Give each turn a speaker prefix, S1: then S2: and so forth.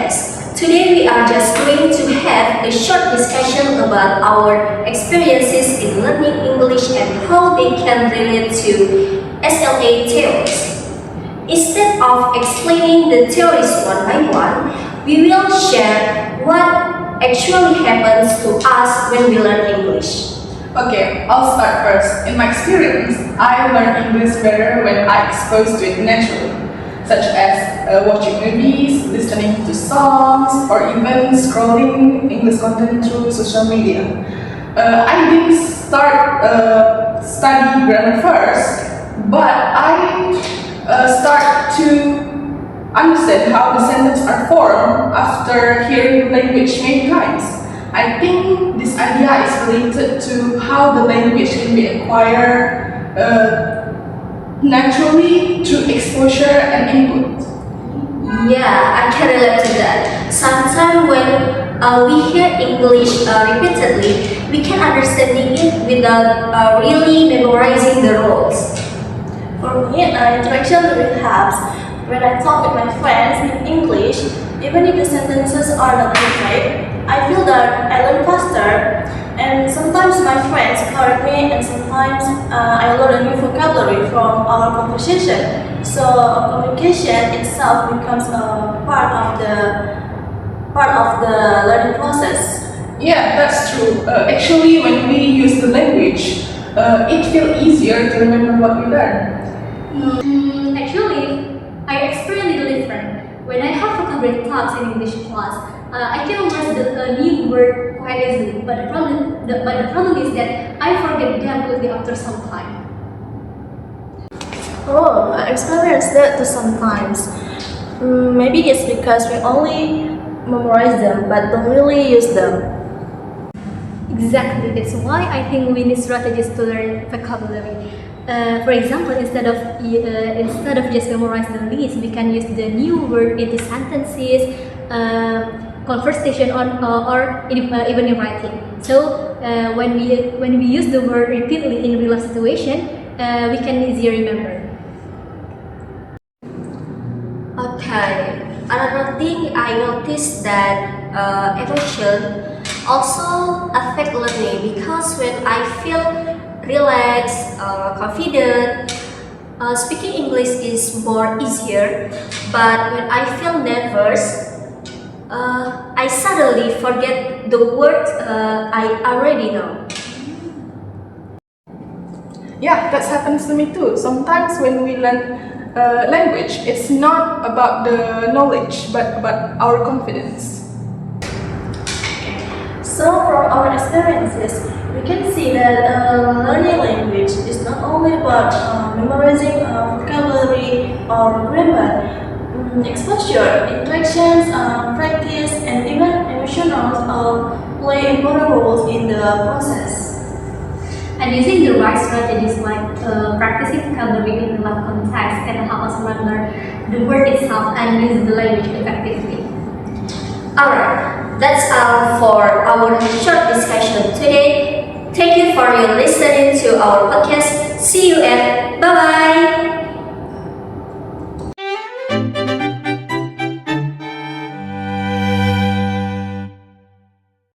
S1: podcast. Today we are just going to have a short discussion about our experiences in learning English and how they can relate to SLA theories. Instead of explaining the theories one by one, we will share what actually happens to us when we learn English.
S2: Okay, I'll start first. In my experience, I learn English better when I'm exposed to it naturally, such as watching movies, listening to songs, or even scrolling English content through social media. I didn't start study grammar first, but I start to understand how the sentences are formed after hearing language many times. I think this idea is related to how the language can be acquired naturally through exposure and input.
S1: Yeah, I can relate to that. Sometimes when we hear English repeatedly, we can understanding it without really memorizing the rules.
S3: For me, interaction really helps. When I talk with my friends in English, even if the sentences are not perfect, I feel that I learn faster. And sometimes my friends correct me, and sometimes I learn a new vocabulary from our conversation. So communication itself becomes a part of the learning process.
S2: Yeah, that's true. Actually, when we use the language, it feels easier to remember what we learn.
S4: Actually, I experience it different. When I have vocabulary talks in English class, I can learn a new word quite easily. But the problem is that I forget them quickly after some time.
S3: Oh, I experience that too sometimes. Maybe it's because we only memorize them but don't really use them.
S4: Exactly. That's why I think we need strategies to learn vocabulary. For example, instead of just memorize the list, we can use the new word into sentences, conversation or even in writing. So when we use the word repeatedly in real life situation, we can easier remember.
S1: Okay, another thing I noticed that emotion also affect learning because when I feel relaxed, confident, speaking English is more easier. But when I feel nervous, I suddenly forget the words I already know.
S2: Yeah, that happens to me too. Sometimes when we learn language, it's not about the knowledge, but about our confidence.
S3: So from our experiences, we can see that learning language is not only about memorizing vocabulary or grammar. Exposure, interactions, practice, and even emotional play important roles in the process.
S4: And using the right strategies like practicing vocabulary in live context can help us remember the word itself and use the language effectively.
S1: Alright, that's all for our short discussion today. Thank you for your listening to our podcast. See you and bye bye.